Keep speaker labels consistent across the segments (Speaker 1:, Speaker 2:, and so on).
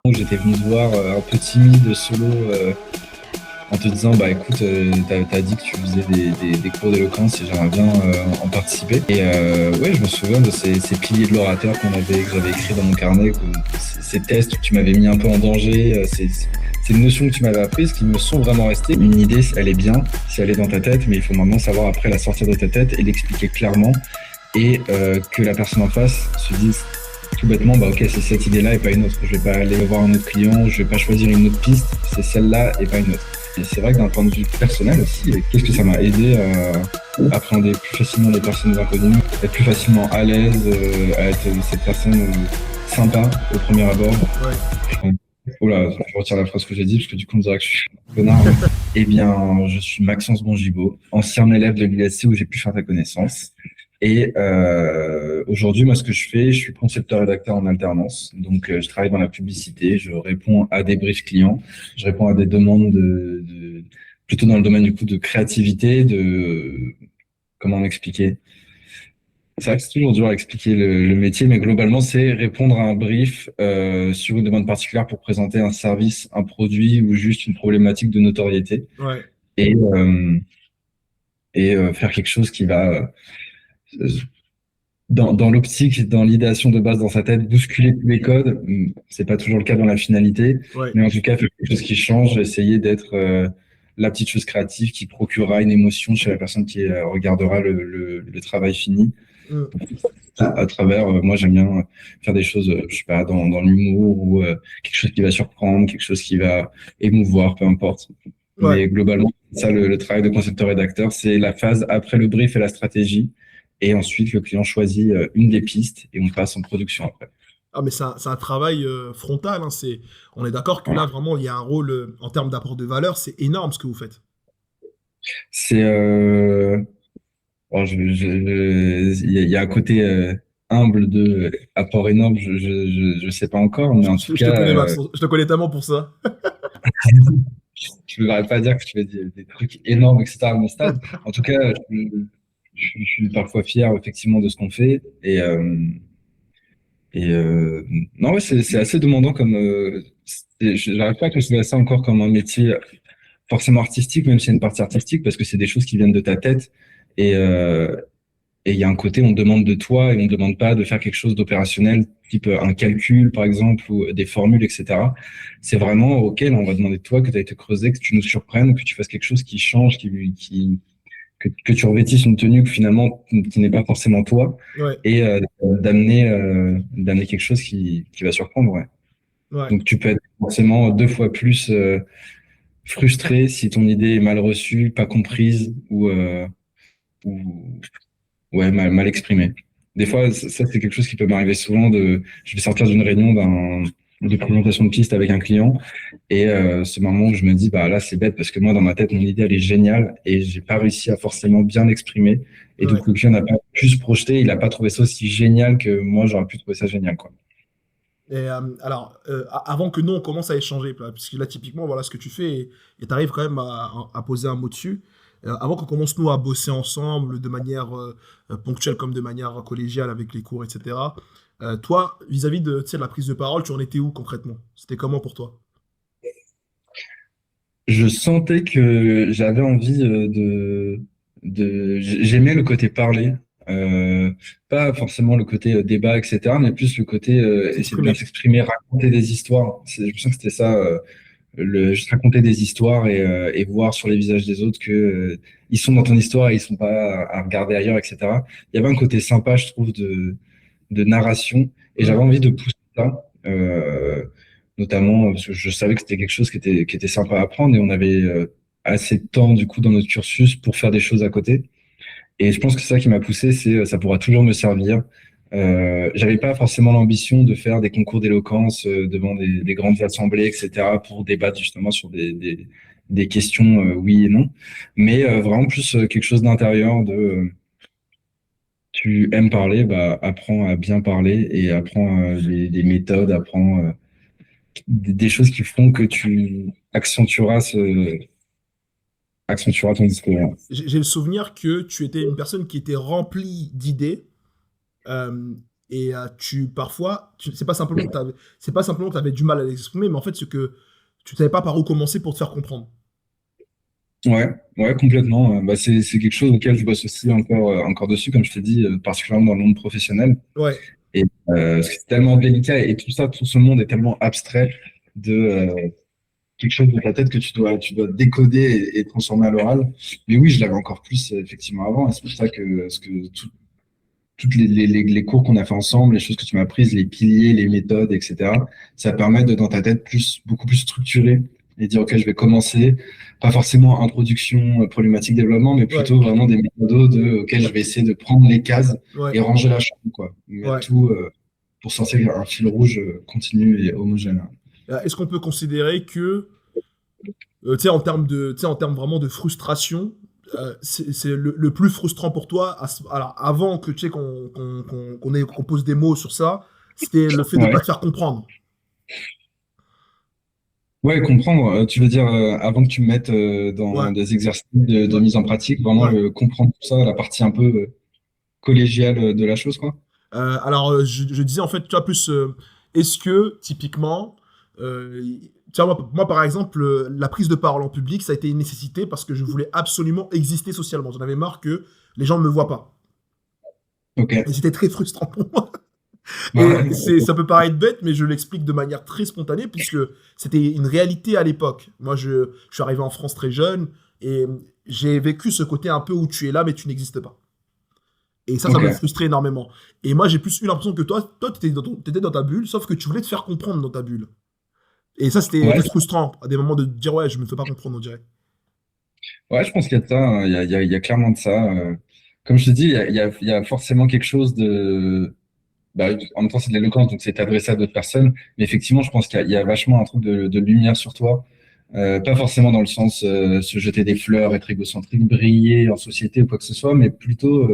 Speaker 1: où j'étais venu te voir un peu timide, solo, en te disant, bah écoute, t'as dit que tu faisais des cours d'éloquence et j'aimerais bien en participer. Et ouais, je me souviens de ces piliers de l'orateur que j'avais écrit dans mon carnet, ces tests où tu m'avais mis un peu en danger, ces notions que tu m'avais apprises qui me sont vraiment restées. Une idée, elle est bien si elle est dans ta tête, mais il faut maintenant savoir après la sortir de ta tête et l'expliquer clairement et que la personne en face se dise tout bêtement, bah ok, c'est cette idée-là et pas une autre. Je vais pas aller voir un autre client, je vais pas choisir une autre piste, c'est celle-là et pas une autre. Et c'est vrai que d'un point de vue personnel aussi, qu'est-ce que ça m'a aidé à appréhender plus facilement les personnes inconnues, être plus facilement à l'aise, à être cette personne sympa au premier abord.
Speaker 2: Ouais.
Speaker 1: Oh là, je retire la phrase que j'ai dit parce que du coup on dirait que je suis un connard. Eh bien, je suis Maxence Bongibaud, ancien élève de l'ISC où j'ai pu faire ta connaissance. Et aujourd'hui, moi, ce que je fais, je suis concepteur-rédacteur en alternance. Donc, je travaille dans la publicité, je réponds à des briefs clients, je réponds à des demandes plutôt dans le domaine du coup de créativité, de comment m'expliquer. C'est vrai que c'est toujours dur à expliquer le métier, mais globalement, c'est répondre à un brief sur une demande particulière pour présenter un service, un produit ou juste une problématique de notoriété
Speaker 2: Ouais.
Speaker 1: et, faire quelque chose qui va dans l'optique, dans l'idéation de base dans sa tête, bousculer tous les codes. C'est pas toujours le cas dans la finalité,
Speaker 2: Ouais.
Speaker 1: mais en tout cas, faire quelque chose qui change, essayer d'être la petite chose créative qui procurera une émotion chez la personne qui regardera le travail fini.
Speaker 2: Mm.
Speaker 1: À travers, moi j'aime bien faire des choses, je sais pas, dans l'humour ou quelque chose qui va surprendre, quelque chose qui va émouvoir, peu importe.
Speaker 2: Ouais.
Speaker 1: Mais globalement, ça, le travail de concepteur-rédacteur, c'est la phase après le brief et la stratégie. Et ensuite, le client choisit une des pistes et on passe en production après.
Speaker 2: Ah, mais c'est un travail frontal, hein. On est d'accord que là, vraiment, il y a un rôle en termes d'apport de valeur, c'est énorme ce que vous faites.
Speaker 1: C'est, bon, il y a un côté humble de apport énorme, je sais pas encore, mais en tout
Speaker 2: Je te
Speaker 1: cas,
Speaker 2: connais, Max. Je te connais tellement pour ça.
Speaker 1: je ne voudrais pas dire que je fais des trucs énormes, etc. à mon stade. En tout cas, je suis parfois fier effectivement de ce qu'on fait. Et non, ouais, c'est assez demandant comme. Je n'arrive pas à considérer ça encore comme un métier forcément artistique, même s'il y a une partie artistique, parce que c'est des choses qui viennent de ta tête. Et et il y a un côté, on demande de toi et on ne demande pas de faire quelque chose d'opérationnel, type un calcul, par exemple, ou des formules, etc. C'est vraiment, OK, là, on va demander de toi que tu ailles te creuser, que tu nous surprennes, que tu fasses quelque chose qui change, que tu revêtisses une tenue que finalement, qui n'est pas forcément toi,
Speaker 2: Ouais.
Speaker 1: et d'amener quelque chose qui va surprendre, ouais.
Speaker 2: Ouais.
Speaker 1: Donc, tu peux être forcément deux fois plus frustré si ton idée est mal reçue, pas comprise ou ouais, mal exprimée. Des fois, ça c'est quelque chose qui peut m'arriver souvent je vais sortir d'une réunion de présentation de piste avec un client et ce moment où je me dis, bah là c'est bête parce que moi dans ma tête, mon idée elle est géniale et j'ai pas réussi à forcément bien l'exprimer. Et
Speaker 2: Ouais.
Speaker 1: donc le client n'a pas pu se projeter, il a pas trouvé ça aussi génial que moi j'aurais pu trouver ça génial, quoi.
Speaker 2: Et alors, avant que nous, on commence à échanger, puisque là, typiquement, voilà ce que tu fais, et tu arrives quand même à poser un mot dessus. Avant qu'on commence, nous, à bosser ensemble de manière ponctuelle comme de manière collégiale avec les cours, etc., toi, vis-à-vis de, tu sais, de la prise de parole, tu en étais où concrètement? C'était comment pour toi?
Speaker 1: Je sentais que j'avais envie j'aimais le côté parler, euh, pas forcément le côté débat, etc., mais plus le côté essayer de bien
Speaker 2: S'exprimer.
Speaker 1: s'exprimer, raconter des histoires. Je sens que c'était ça, juste raconter des histoires et voir sur les visages des autres que ils sont dans ton histoire et ils sont pas à regarder ailleurs, etc. Il y avait un côté sympa, je trouve, de narration et j'avais
Speaker 2: Mm.
Speaker 1: envie de pousser ça. Notamment parce que je savais que c'était quelque chose qui était sympa à apprendre et on avait assez de temps du coup dans notre cursus pour faire des choses à côté. Et je pense que c'est ça qui m'a poussé, c'est ça pourra toujours me servir. J'avais pas forcément l'ambition de faire des concours d'éloquence devant des grandes assemblées, etc., pour débattre justement sur des questions oui et non, mais vraiment plus quelque chose d'intérieur de tu aimes parler, bah apprends à bien parler et apprends des méthodes, apprends des choses qui feront que tu accentueras ton discours.
Speaker 2: J'ai le souvenir que tu étais une personne qui était remplie d'idées, euh, Et parfois, c'est pas simplement que tu avais du mal à l'exprimer, mais en fait, c'est que tu savais pas par où commencer pour te faire comprendre.
Speaker 1: Ouais, ouais, complètement. Bah, c'est quelque chose auquel je bosse aussi encore dessus, comme je t'ai dit, particulièrement dans le monde professionnel.
Speaker 2: Ouais,
Speaker 1: Et parce que c'est tellement délicat et tout ça, tout ce monde est tellement abstrait de quelque chose de ta tête que tu dois décoder et transformer à l'oral. Mais oui, je l'avais encore plus effectivement avant. Et c'est pour ça que, toutes les cours qu'on a fait ensemble, les choses que tu m'as apprises, les piliers, les méthodes, etc., ça permet de, dans ta tête, beaucoup plus structurer et dire, OK, je vais commencer, pas forcément introduction, problématique, développement, mais
Speaker 2: ouais,
Speaker 1: plutôt vraiment des méthodes de, OK, je vais essayer de prendre les cases
Speaker 2: ouais,
Speaker 1: et ranger la chambre, quoi. Mettre
Speaker 2: ouais.
Speaker 1: tout pour sortir un fil rouge continu et homogène.
Speaker 2: Est-ce qu'on peut considérer que, tu sais, en termes vraiment de frustration, c'est le plus frustrant pour toi, alors avant que tu sais qu'on pose des mots sur ça, c'était le fait de pas
Speaker 1: Ouais.
Speaker 2: te faire comprendre.
Speaker 1: Ouais, comprendre, tu veux dire, avant que tu me mettes
Speaker 2: Ouais,
Speaker 1: dans des exercices de
Speaker 2: ouais,
Speaker 1: mise en pratique, vraiment
Speaker 2: ouais.
Speaker 1: comprendre tout ça, la partie un peu collégiale de la chose, quoi.
Speaker 2: Alors, je disais en fait, tu vois, plus, est-ce que typiquement, tu vois, moi, par exemple, la prise de parole en public, ça a été une nécessité parce que je voulais absolument exister socialement. J'en avais marre que les gens ne me voient pas.
Speaker 1: Ok.
Speaker 2: Et c'était très frustrant pour moi. Et
Speaker 1: Ouais,
Speaker 2: ça peut paraître bête, mais je l'explique de manière très spontanée, puisque c'était une réalité à l'époque. Moi, je suis arrivé en France très jeune, et j'ai vécu ce côté un peu où tu es là, mais tu n'existes pas. Et ça me
Speaker 1: ok.
Speaker 2: frustrait énormément. Et moi, j'ai plus eu l'impression que toi, t'étais dans ta bulle, sauf que tu voulais te faire comprendre dans ta bulle. Et ça, c'était
Speaker 1: Ouais,
Speaker 2: frustrant, à des moments de te dire, ouais, je me fais pas comprendre, on dirait.
Speaker 1: ouais, je pense qu'il y a de ça, hein. Il y a clairement de ça. Comme je te dis, il y a forcément quelque chose de. Bah, en même temps, c'est de l'éloquence, donc c'est adressé à d'autres personnes. Mais effectivement, je pense qu'il y a vachement un truc de lumière sur toi. Pas forcément dans le sens se jeter des fleurs, être égocentrique, briller en société ou quoi que ce soit, mais plutôt,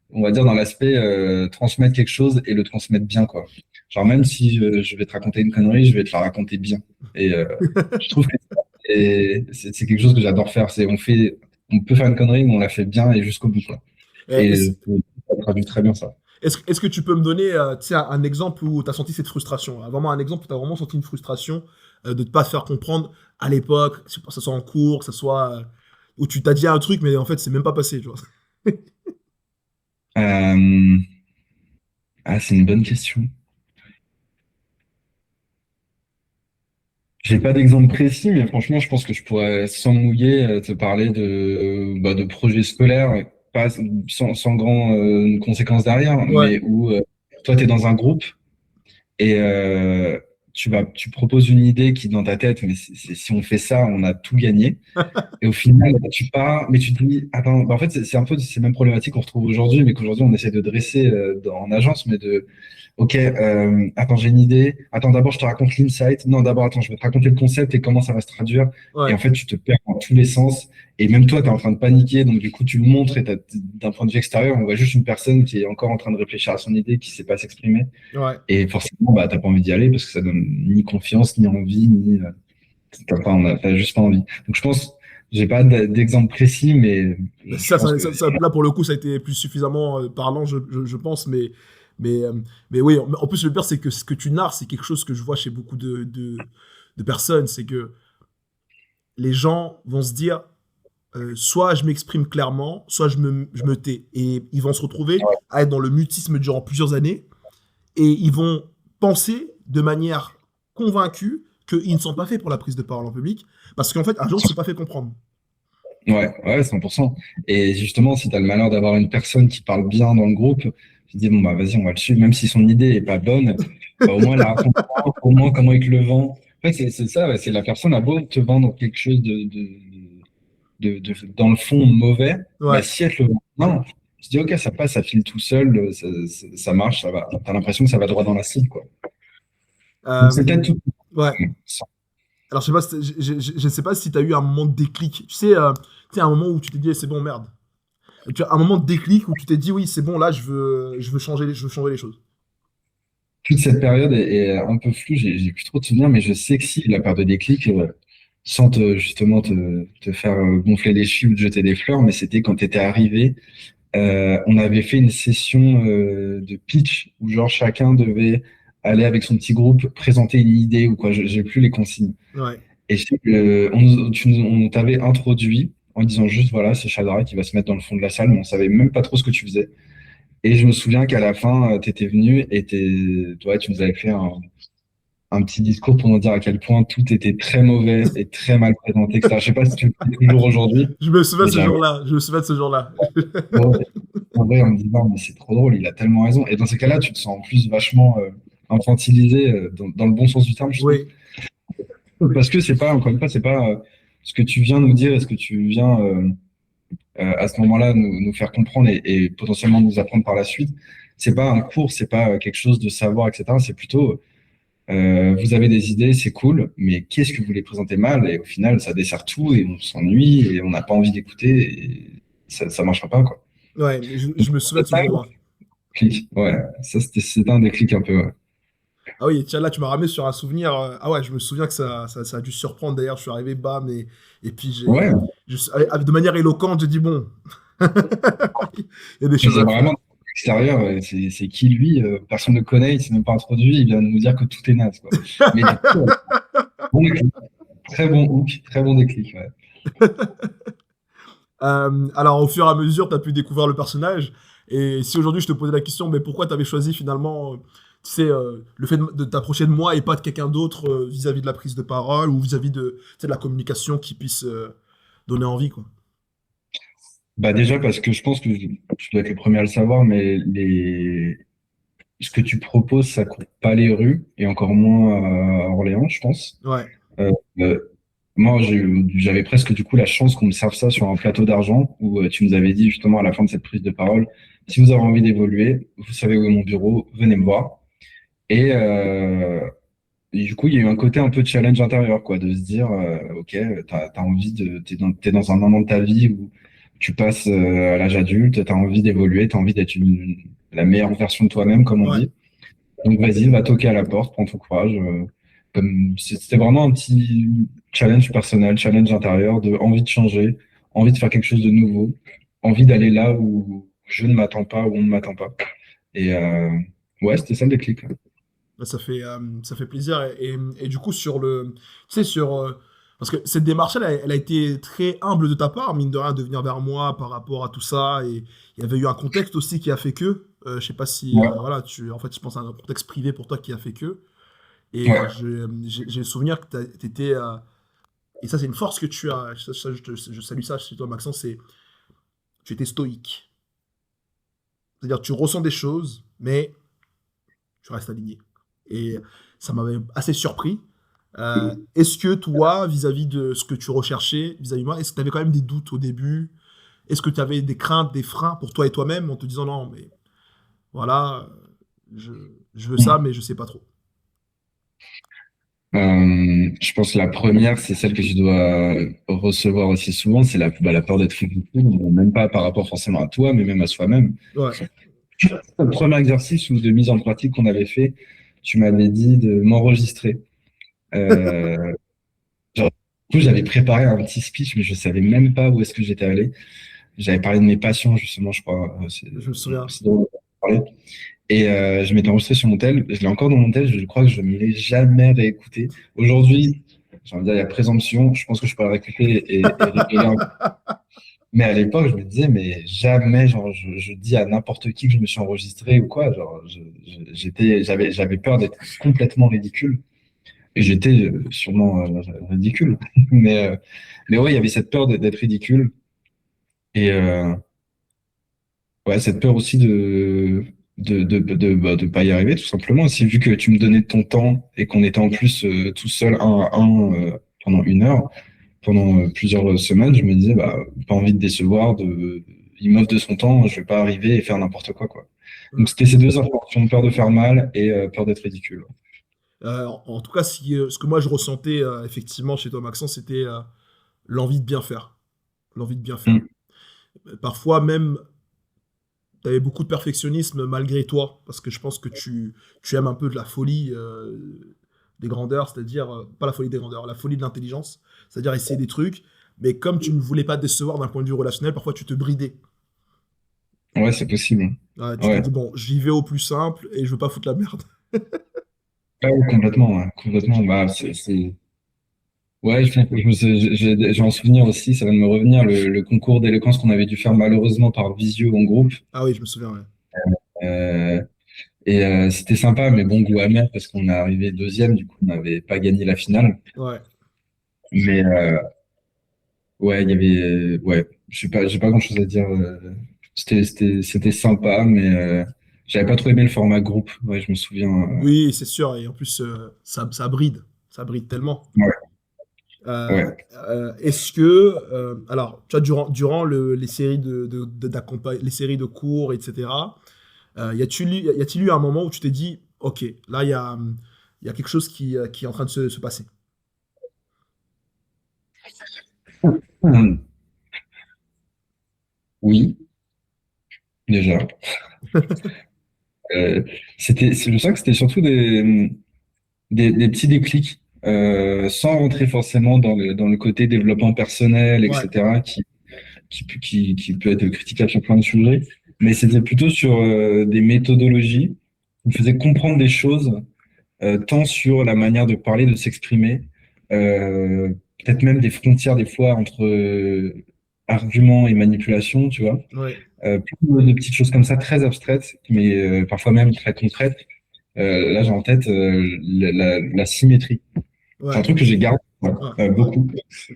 Speaker 1: on va dire, dans l'aspect transmettre quelque chose et le transmettre bien, quoi. Genre, même si je vais te raconter une connerie, je vais te la raconter bien. Et je trouve que c'est quelque chose que j'adore faire. On peut faire une connerie, mais on la fait bien et jusqu'au bout, quoi. Et
Speaker 2: Est-ce
Speaker 1: ça traduit très bien ça.
Speaker 2: est-ce que tu peux me donner tu sais, un exemple où tu as senti cette frustration, hein, vraiment un exemple où tu as vraiment senti une frustration de ne pas te faire comprendre à l'époque, que ce soit en cours, que ce soit où tu t'as dit un truc, mais en fait, c'est même pas passé, tu vois.
Speaker 1: Euh, Ah, c'est une bonne question. J'ai pas d'exemple précis, mais franchement, je pense que je pourrais, sans mouiller, te parler de projets scolaires, pas, sans grand conséquences derrière,
Speaker 2: Ouais,
Speaker 1: mais où toi, tu es dans un groupe et tu proposes une idée qui, dans ta tête, mais si on fait ça, on a tout gagné. Et au final, tu pars, mais tu te dis, attends, bah en fait, c'est un peu ces mêmes problématiques qu'on retrouve aujourd'hui, mais qu'aujourd'hui, on essaie de dresser en agence, mais OK, attends, j'ai une idée. Attends, d'abord, je te raconte l'insight. Non, d'abord, attends, je vais te raconter le concept et comment ça va se traduire. Et
Speaker 2: ouais.
Speaker 1: en fait, tu te perds dans tous les sens. Et même toi, tu es en train de paniquer. Donc, du coup, tu le montres et d'un point de vue extérieur, on voit juste une personne qui est encore en train de réfléchir à son idée, qui ne sait pas s'exprimer.
Speaker 2: Ouais.
Speaker 1: Et forcément, bah, t'as pas envie d'y aller parce que ça donne ni confiance, ni envie, t'as juste pas envie. Donc, je pense, j'ai pas d'exemple précis, mais je pense que
Speaker 2: Là, pour le coup, ça a été plus suffisamment parlant, je pense, mais, euh, mais oui, en plus, le pire, c'est que ce que tu narres, c'est quelque chose que je vois chez beaucoup de personnes, c'est que les gens vont se dire, soit je m'exprime clairement, soit je me tais. Et ils vont se retrouver à être dans le mutisme durant plusieurs années, et ils vont penser de manière convaincue qu'ils ne sont pas faits pour la prise de parole en public, parce qu'en fait, un jour, ils ne se sont pas fait comprendre.
Speaker 1: ouais, ouais, 100%. Et justement, si tu as le malheur d'avoir une personne qui parle bien dans le groupe, tu te dis, bon, bah, vas-y, on va le suivre, même si son idée est pas bonne, bah, au moins, elle la raconte pas, au moins, comment il te le vend. En fait, c'est ça, ouais, c'est la personne a beau te vendre quelque chose dans le fond, mauvais, bah,
Speaker 2: Ouais.
Speaker 1: si elle te le vend bien, tu te dis, OK, ça passe, ça file tout seul, ça marche, ça va. T'as l'impression que ça va droit dans la cible, quoi. Donc, c'est peut-être
Speaker 2: Euh,
Speaker 1: tout.
Speaker 2: ouais. Alors, je sais pas si je sais pas si tu as eu un moment de déclic. Tu sais, un moment où tu t'es dit, eh, c'est bon, merde. Tu as un moment de déclic où tu t'es dit, oui, c'est bon, là, je veux changer les choses.
Speaker 1: Toute cette période est un peu floue, j'ai plus trop de souvenirs, mais je sais que si la période de déclic, sans justement te faire gonfler les chiffres ou te jeter des fleurs, mais c'était quand tu étais arrivé On avait fait une session de pitch où genre chacun devait aller avec son petit groupe présenter une idée ou quoi. J'ai plus les consignes.
Speaker 2: Ouais.
Speaker 1: Et je sais que, on t'avait introduit en disant juste voilà, c'est Shadra qui va se mettre dans le fond de la salle, mais on savait même pas trop ce que tu faisais. Et je me souviens qu'à la fin, tu étais venu et toi, tu nous avais fait un petit discours pour nous dire à quel point tout était très mauvais et très mal présenté, etc. Je sais pas si tu le fais toujours aujourd'hui,
Speaker 2: Je me souviens de
Speaker 1: mais
Speaker 2: ce
Speaker 1: j'avais
Speaker 2: jour-là. Je me souviens de ce jour-là.
Speaker 1: en vrai, on me dit non, mais c'est trop drôle, il a tellement raison. Et dans ces cas-là, tu te sens en plus vachement infantilisé dans le bon sens du terme, je trouve.
Speaker 2: Oui.
Speaker 1: Parce que c'est pas, encore une fois, c'est pas ce que tu viens nous dire et ce que tu viens à ce moment-là nous faire comprendre et potentiellement nous apprendre par la suite. C'est pas un cours, c'est pas quelque chose de savoir, etc. C'est plutôt vous avez des idées, c'est cool, mais qu'est-ce que vous les présentez mal? Et au final, ça dessert tout et on s'ennuie et on n'a pas envie d'écouter et ça marchera pas, quoi.
Speaker 2: Ouais, mais
Speaker 1: Donc,
Speaker 2: je me souviens de ce jour-là.
Speaker 1: clic, ouais, ça c'était un déclic un peu, ouais.
Speaker 2: Ah oui, tiens, là, tu m'as ramené sur un souvenir. Ah ouais, je me souviens que ça a dû surprendre. D'ailleurs, je suis arrivé, bam, et puis
Speaker 1: Ouais,
Speaker 2: de manière éloquente, j'ai dit, bon, il y a des
Speaker 1: mais
Speaker 2: choses
Speaker 1: c'est
Speaker 2: à faire.
Speaker 1: vraiment extérieur, c'est qui lui? Personne ne le connaît, il s'est même pas introduit, il vient de nous dire que tout est naze, quoi. Mais du coup, bon déclic, très bon hook, très bon déclic, ouais.
Speaker 2: Alors, au fur et à mesure, tu as pu découvrir le personnage. Et si aujourd'hui, je te posais la question, mais pourquoi tu avais choisi finalement, tu sais, le fait de t'approcher de moi et pas de quelqu'un d'autre vis-à-vis de la prise de parole ou vis-à-vis de, tu sais, de la communication qui puisse donner envie, quoi.
Speaker 1: Bah déjà parce que je pense que tu dois être le premier à le savoir, mais ce que tu proposes, ça court pas les rues, et encore moins à Orléans, je pense.
Speaker 2: Ouais,
Speaker 1: Euh, euh, Moi, j'avais presque du coup la chance qu'on me serve ça sur un plateau d'argent, où tu nous avais dit justement à la fin de cette prise de parole, si vous avez envie d'évoluer, vous savez où est mon bureau, venez me voir. Et, et du coup, il y a eu un côté un peu challenge intérieur, quoi, de se dire, ok, t'as envie t'es dans un moment de ta vie où tu passes à l'âge adulte, t'as envie d'évoluer, t'as envie d'être la meilleure version de toi-même, comme on
Speaker 2: ouais.
Speaker 1: dit. Donc vas-y, va toquer à la porte, prends ton courage. Comme c'était vraiment un petit challenge personnel, challenge intérieur, de envie de changer, envie de faire quelque chose de nouveau, envie d'aller là où je ne m'attends pas, où on ne m'attend pas. Et ouais, c'était ça le déclic.
Speaker 2: Bah, ça fait plaisir. Et du coup, tu sais, parce que cette démarche, elle a été très humble de ta part, mine de rien, de venir vers moi par rapport à tout ça. Et il y avait eu un contexte aussi qui a fait que, je sais pas si,
Speaker 1: Ouais,
Speaker 2: voilà, en fait, je pense à un contexte privé pour toi qui a fait que. Et
Speaker 1: ouais.
Speaker 2: j'ai le souvenir que t'étais, et ça, c'est une force que tu as, je salue ça chez toi, Maxence, c'est, tu étais stoïque. C'est-à-dire, tu ressens des choses, mais tu restes aligné. Et ça m'avait assez surpris. Est-ce que toi, vis-à-vis de ce que tu recherchais, vis-à-vis de moi, est-ce que tu avais quand même des doutes au début? Est-ce que tu avais des craintes, des freins pour toi et toi-même en te disant non, mais voilà, je, je veux ça, mais je sais pas trop.
Speaker 1: Je pense que la première, c'est celle que je dois recevoir aussi souvent, c'est la peur d'être ridicule, même pas par rapport forcément à toi, mais même à soi-même.
Speaker 2: Ouais.
Speaker 1: Le premier exercice ou de mise en pratique qu'on avait fait, tu m'avais dit de m'enregistrer. Euh, Genre, du coup, j'avais préparé un petit speech, mais je savais même pas où est-ce que j'étais allé. J'avais parlé de mes passions, justement, je crois.
Speaker 2: Je me souviens.
Speaker 1: C'est drôle de parler. Et je m'étais enregistré sur mon tel. Je l'ai encore dans mon tel. Je crois que je ne l'ai jamais réécouté. Aujourd'hui, j'ai envie de dire, il y a présomption. Je pense que je peux le réécouter mais à l'époque, je me disais, mais jamais, genre, je dis à n'importe qui que je me suis enregistré ou quoi. Genre, j'avais peur d'être complètement ridicule. Et j'étais sûrement ridicule. Mais, euh, mais ouais, il y avait cette peur d'être ridicule. Et ouais, cette peur aussi de pas y arriver, tout simplement. C'est vu que tu me donnais de ton temps et qu'on était en plus tout seul, un à un, pendant 1 heure, pendant plusieurs semaines, je me disais, bah, pas envie de décevoir, il m'offre de son temps, je vais pas arriver et faire n'importe quoi, quoi. Donc
Speaker 2: Mm.
Speaker 1: c'était ces deux informations, peur de faire mal et peur d'être ridicule.
Speaker 2: En tout cas, si, ce que moi je ressentais effectivement chez toi, Maxence, c'était l'envie de bien faire. L'envie de bien faire.
Speaker 1: Mm.
Speaker 2: Parfois même, tu avais beaucoup de perfectionnisme malgré toi, parce que je pense que tu aimes un peu de la folie des grandeurs, c'est-à-dire, pas la folie des grandeurs, la folie de l'intelligence, c'est-à-dire essayer des trucs, mais comme tu ne voulais pas te décevoir d'un point de vue relationnel, parfois tu te bridais.
Speaker 1: Ouais, c'est possible.
Speaker 2: Tu t'es
Speaker 1: Ouais.
Speaker 2: dit, bon, j'y vais au plus simple et je veux pas foutre la merde.
Speaker 1: Ouais, complètement, ouais, complètement. Bah, ouais, j'ai un souvenir aussi, ça vient de me revenir, le concours d'éloquence qu'on avait dû faire malheureusement par visio en groupe.
Speaker 2: Ah oui, je me souviens, ouais.
Speaker 1: Euh, C'était sympa, mais bon, goût amer parce qu'on est arrivé deuxième, du coup, on n'avait pas gagné la finale.
Speaker 2: Ouais.
Speaker 1: Mais ouais, il y avait, ouais, j'ai pas grand-chose à dire. C'était sympa, mais j'avais pas trop aimé le format groupe. Ouais, je me souviens.
Speaker 2: Oui, c'est sûr. Et en plus, ça bride. Ça bride tellement.
Speaker 1: Ouais,
Speaker 2: Euh,
Speaker 1: ouais.
Speaker 2: Est-ce que, alors, tu vois, durant les séries les séries de cours, etc., y a-t-il eu un moment où tu t'es dit, OK, là, il y a quelque chose qui est en train de se passer?
Speaker 1: Hmm. Oui, déjà. Euh, je sens que c'était surtout des petits déclics, sans rentrer forcément dans le côté développement personnel,
Speaker 2: Ouais,
Speaker 1: etc., qui peut être critiquable sur plein de sujets, mais c'était plutôt sur des méthodologies qui me faisaient comprendre des choses, tant sur la manière de parler, de s'exprimer, euh, peut-être même des frontières des fois entre arguments et manipulation, tu vois.
Speaker 2: ouais,
Speaker 1: Plein de petites choses comme ça, très abstraites, mais parfois même très concrètes. Là, j'ai en tête la symétrie. C'est un
Speaker 2: ouais,
Speaker 1: truc que j'ai gardé
Speaker 2: ouais.
Speaker 1: beaucoup,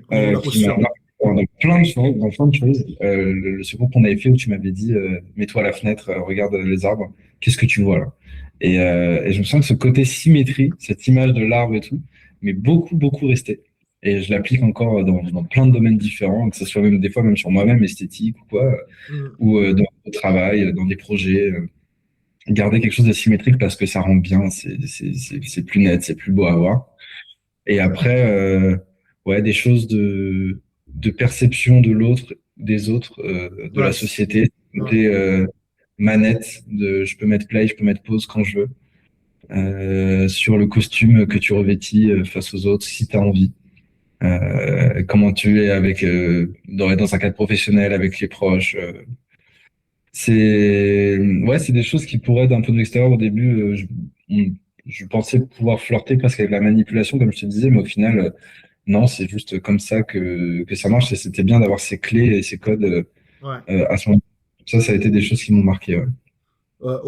Speaker 2: Au niveau de la
Speaker 1: qui m'a
Speaker 2: posture.
Speaker 1: marqué dans plein de choses, dans plein de choses. Le secours qu'on avait fait où tu m'avais dit, mets-toi à la fenêtre, regarde les arbres, qu'est-ce que tu vois là? Et je me sens que ce côté symétrie, cette image de l'arbre et tout, m'est beaucoup, beaucoup resté. Et je l'applique encore dans plein de domaines différents, que ce soit même des fois même sur moi-même, esthétique ou quoi,
Speaker 2: Mm.
Speaker 1: ou dans le travail, dans des projets. Garder quelque chose de symétrique parce que ça rend bien, c'est plus net, c'est plus beau à voir. Et après, ouais, des choses de perception de l'autre, des autres, de la
Speaker 2: Ouais,
Speaker 1: société.
Speaker 2: ouais,
Speaker 1: Côté manette, je peux mettre play, je peux mettre pause quand je veux. Sur le costume que tu revêtis face aux autres, si tu as envie. Comment tu es avec, dans un cadre professionnel, avec les proches. Ouais, c'est des choses qui pourraient être un peu de l'extérieur au début. Je pensais pouvoir flirter presque avec la manipulation, comme je te disais, mais au final, non, c'est juste comme ça que ça marche. Et c'était bien d'avoir ces clés et ces codes
Speaker 2: ouais.
Speaker 1: à ce moment. Ça a été des choses qui m'ont marqué. Ouais.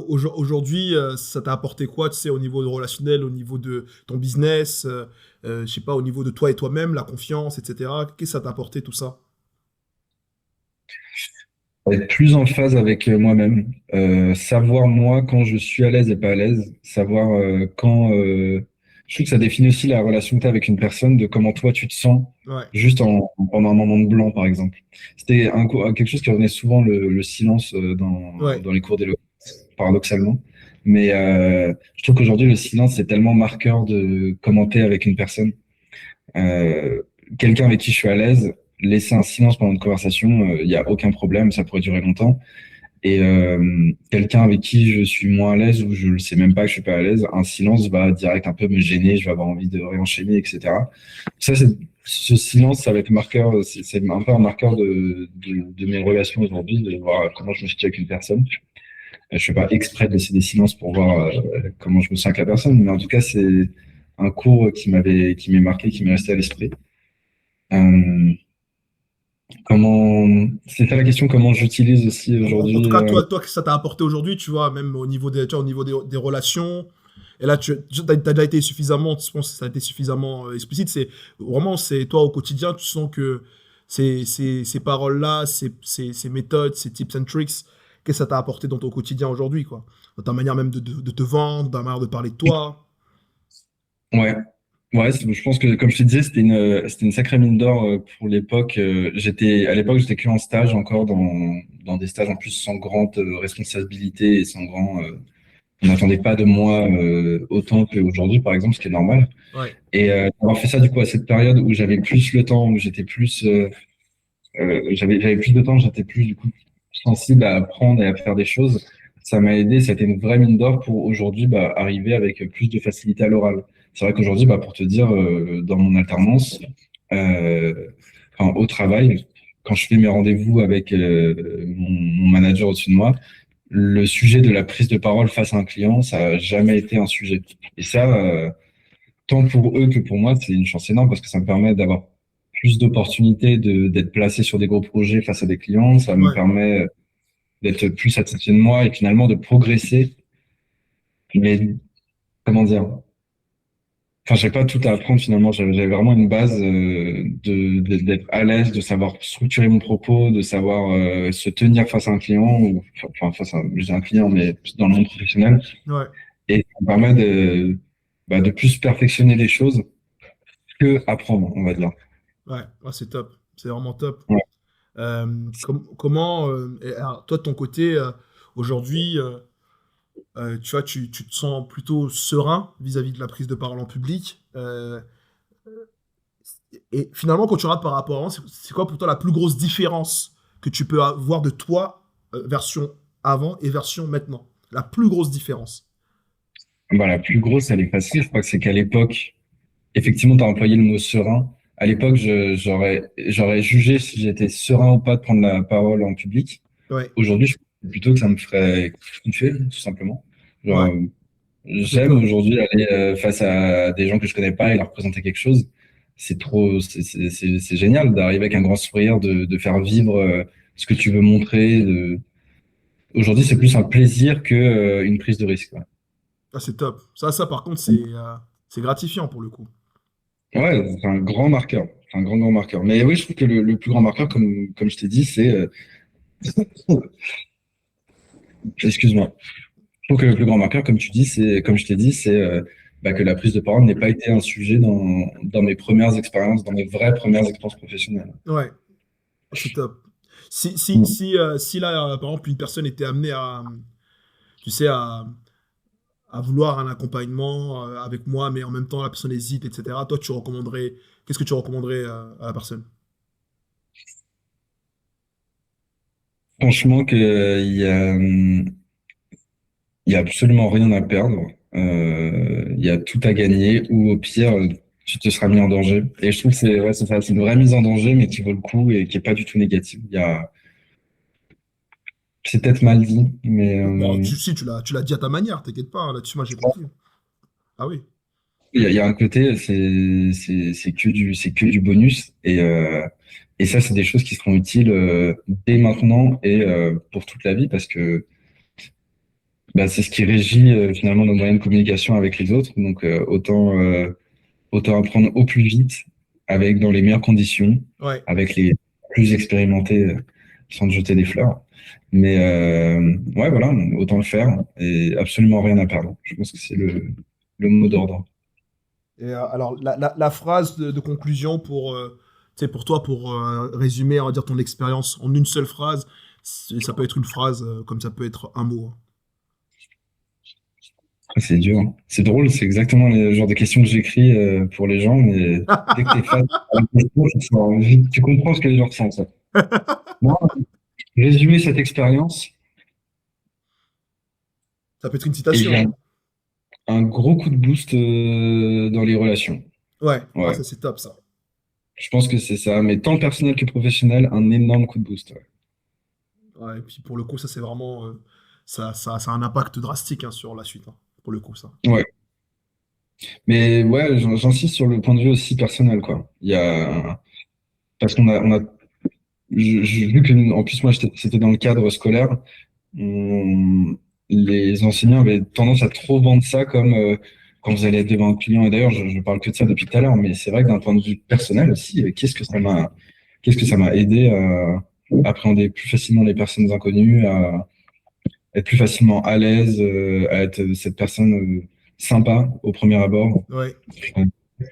Speaker 2: Aujourd'hui, ça t'a apporté quoi, tu sais, au niveau de relationnel, au niveau de ton business, je sais pas, au niveau de toi et toi-même, la confiance, etc. Qu'est-ce que ça t'a apporté tout ça?
Speaker 1: Être plus en phase avec moi-même, savoir moi quand je suis à l'aise et pas à l'aise, savoir quand. Je trouve que ça définit aussi la relation que tu as avec une personne, de comment toi tu te sens
Speaker 2: Ouais,
Speaker 1: juste pendant un moment de blanc, par exemple. C'était quelque chose qui revenait souvent, le silence
Speaker 2: ouais,
Speaker 1: dans les cours d'éloquence, paradoxalement. Mais je trouve qu'aujourd'hui, le silence est tellement marqueur de commenter avec une personne. Euh, Quelqu'un avec qui je suis à l'aise, laisser un silence pendant une conversation, il n'y a aucun problème, ça pourrait durer longtemps. Et quelqu'un avec qui je suis moins à l'aise ou je ne sais même pas que je suis pas à l'aise, un silence va direct un peu me gêner, je vais avoir envie de réenchaîner, etc. Ça, ce silence, ça va être marqueur, c'est un peu un marqueur de mes relations aujourd'hui, de voir comment je me situe avec une personne. Je fais pas exprès de laisser des silences pour voir comment je me sens avec la personne, mais en tout cas, c'est un cours qui m'est marqué, qui m'est resté à l'esprit. Euh, c'est ça la question, comment j'utilise aussi
Speaker 2: En tout
Speaker 1: aujourd'hui.
Speaker 2: cas, toi, que ça t'a apporté aujourd'hui, tu vois, même au niveau tu vois, au niveau des relations. Et là, tu as déjà été suffisamment, je pense que ça a été suffisamment explicite. C'est vraiment, c'est toi au quotidien, tu sens que ces paroles-là, ces méthodes, ces tips and tricks, qu'est-ce que ça t'a apporté dans ton quotidien aujourd'hui, quoi. Dans ta manière même de te vendre, dans ta manière de parler de toi.
Speaker 1: Ouais, ouais, je pense que comme je te disais, c'était une sacrée mine d'or pour l'époque. À l'époque, j'étais que en stage encore dans des stages en plus sans grande responsabilité et sans grand. On n'attendait pas de moi autant qu'aujourd'hui, par exemple, ce qui est normal.
Speaker 2: Ouais,
Speaker 1: Et avoir fait ça du coup à cette période où j'avais plus le temps, où j'avais plus de temps, j'étais plus du coup sensible à apprendre et à faire des choses. Ça m'a aidé, ça a été une vraie mine d'or pour aujourd'hui arriver avec plus de facilité à l'oral. C'est vrai qu'aujourd'hui, pour te dire, dans mon alternance, enfin, au travail, quand je fais mes rendez-vous avec mon manager au-dessus de moi, le sujet de la prise de parole face à un client, ça n'a jamais été un sujet. Et ça, tant pour eux que pour moi, c'est une chance énorme parce que ça me permet d'avoir plus d'opportunités d'être placé sur des gros projets face à des clients. Ça me
Speaker 2: Ouais,
Speaker 1: permet d'être plus satisfait de moi et finalement de progresser. Mais comment dire? Enfin, j'ai pas tout à apprendre finalement. J'avais vraiment une base d'être à l'aise, de savoir structurer mon propos, de savoir se tenir face à un client ou enfin face à je dis un client, mais dans le monde professionnel.
Speaker 2: ouais,
Speaker 1: Et ça me permet de plus perfectionner les choses que apprendre, on va dire.
Speaker 2: ouais, ouais, c'est top. C'est vraiment top.
Speaker 1: Ouais.
Speaker 2: Comment, alors, toi, de ton côté, aujourd'hui, tu vois, tu te sens plutôt serein vis-à-vis de la prise de parole en public. Et finalement, quand tu regardes par rapport à avant, c'est quoi pour toi la plus grosse différence que tu peux avoir de toi, version avant et version maintenant? La plus grosse différence.
Speaker 1: Bah, la plus grosse, elle est facile. Je crois que c'est qu'à l'époque, effectivement, tu as employé le mot serein. À l'époque, j'aurais jugé si j'étais serein ou pas de prendre la parole en public.
Speaker 2: Ouais,
Speaker 1: Aujourd'hui, je pense plutôt que ça me ferait kiffer, tout simplement.
Speaker 2: ouais,
Speaker 1: Genre,
Speaker 2: c'est
Speaker 1: j'aime
Speaker 2: top.
Speaker 1: aujourd'hui aller face à des gens que je connais pas et leur présenter quelque chose. C'est trop, c'est génial d'arriver avec un grand sourire, de faire vivre ce que tu veux montrer. Aujourd'hui, c'est plus un plaisir que une prise de risque.
Speaker 2: Ah, c'est top. Ça, par contre, c'est gratifiant pour le coup.
Speaker 1: Ouais, c'est un grand marqueur. C'est un grand, grand marqueur. Mais oui, je trouve que le plus grand marqueur, comme je t'ai dit, c'est... excuse-moi. Je trouve que le plus grand marqueur, comme tu dis, c'est, comme je t'ai dit, c'est que la prise de parole n'ait pas été un sujet dans mes premières expériences, dans mes vraies premières expériences professionnelles.
Speaker 2: Ouais, c'est top.
Speaker 1: Mm.
Speaker 2: Si là, par exemple, une personne était amenée à, tu sais, à vouloir un accompagnement avec moi, mais en même temps, la personne hésite, etc., toi, qu'est-ce que tu recommanderais à la personne?
Speaker 1: Franchement, il y a absolument rien à perdre. Il y a tout à gagner, ou au pire, tu te seras mis en danger. Et je trouve que c'est ouais, c'est ça, c'est une vraie mise en danger, mais qui vaut le coup et qui est pas du tout négative. C'est peut-être mal dit, mais
Speaker 2: Bon, si, tu l'as dit à ta manière, t'inquiète pas, hein, là-dessus, moi, j'ai compris. Ah oui,
Speaker 1: il y a un côté, c'est que du bonus. Et ça, c'est des choses qui seront utiles dès maintenant et pour toute la vie parce que bah, c'est ce qui régit finalement nos moyens de communication avec les autres. Donc, autant apprendre au plus vite, avec dans les meilleures conditions,
Speaker 2: ouais.
Speaker 1: avec les plus expérimentés, sans te jeter des fleurs. Mais ouais, voilà, autant le faire et absolument rien à perdre. Je pense que c'est le mot d'ordre.
Speaker 2: Et alors, la phrase de conclusion pour, tu sais, pour toi, pour résumer, on va dire, ton expérience en une seule phrase, ça peut être une phrase comme ça peut être un mot, hein.
Speaker 1: Ah, c'est dur, hein. C'est drôle, c'est exactement le genre de questions que j'écris pour les gens, mais dès que tu es face à la question, tu comprends ce que les gens ressentent. Ça. Moi, résumer cette expérience,
Speaker 2: Ça peut être une
Speaker 1: et
Speaker 2: citation,
Speaker 1: j'ai
Speaker 2: hein.
Speaker 1: un gros coup de boost dans les relations.
Speaker 2: Ouais, ah,
Speaker 1: Ouais,
Speaker 2: ça c'est top ça.
Speaker 1: je pense que c'est ça, mais tant personnel que professionnel, un énorme coup de boost. Ouais.
Speaker 2: Ouais, et puis pour le coup, ça c'est vraiment, ça a un impact drastique hein, sur la suite, hein, pour le coup, ça.
Speaker 1: Ouais. Mais ouais, j'insiste sur le point de vue aussi personnel, quoi. Il y a, parce on a, vu que, en plus, moi, c'était dans le cadre scolaire, on- les enseignants avaient tendance à trop vendre ça comme quand vous allez être devant un client. Et d'ailleurs, je parle que de ça depuis tout à l'heure, mais c'est vrai que d'un point de vue personnel aussi, qu'est-ce que ça m'a aidé à appréhender plus facilement les personnes inconnues, à être plus facilement à l'aise, à être cette personne sympa au premier abord.
Speaker 2: Ouais.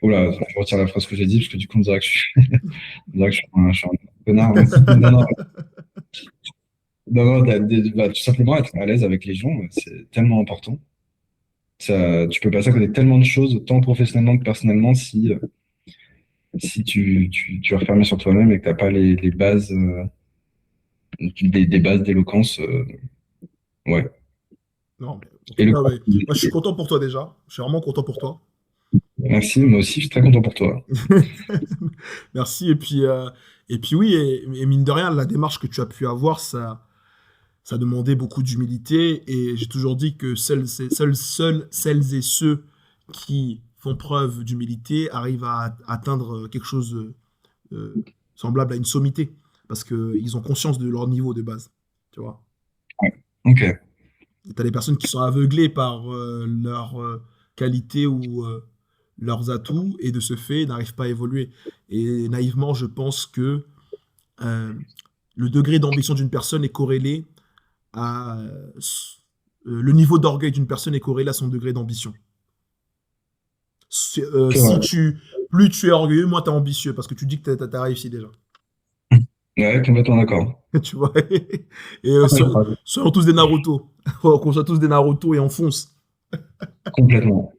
Speaker 1: Oh là, je retire la phrase que j'ai dit parce que du coup, on dirait que on dirait que je suis un connard. Non, non, non, non, tout simplement être à l'aise avec les gens, c'est tellement important. Ça, tu peux passer à côté de tellement de choses, tant professionnellement que personnellement, si tu es refermé sur toi-même et que tu n'as pas les bases, des bases d'éloquence. Ouais.
Speaker 2: Non, mais en
Speaker 1: Et
Speaker 2: tout
Speaker 1: le
Speaker 2: cas, ouais. Moi, je suis content pour toi déjà. Je suis vraiment content pour toi.
Speaker 1: merci, moi aussi, je suis très content pour toi.
Speaker 2: Merci. Et puis oui, et mine de rien, la démarche que tu as pu avoir, ça demandait beaucoup d'humilité. Et j'ai toujours dit que seuls celles et ceux qui font preuve d'humilité arrivent à atteindre quelque chose euh, semblable à une sommité. Parce qu'ils ont conscience de leur niveau de base. Tu vois.
Speaker 1: Ok.
Speaker 2: Et t'as des personnes qui sont aveuglées par leur qualité ou leurs atouts et de ce fait n'arrivent pas à évoluer. Et naïvement, je pense que euh, le degré d'ambition d'une personne est corrélé à le niveau d'orgueil d'une personne est corrélé à son degré d'ambition.
Speaker 1: C'est
Speaker 2: Si
Speaker 1: vrai.
Speaker 2: plus tu es orgueilleux, moins tu es ambitieux parce que tu dis que tu as réussi déjà.
Speaker 1: Ouais, complètement d'accord.
Speaker 2: Tu vois. Et
Speaker 1: Parfait, phrase.
Speaker 2: soyons tous des Naruto. Qu'on soit tous des Naruto et on fonce.
Speaker 1: Complètement.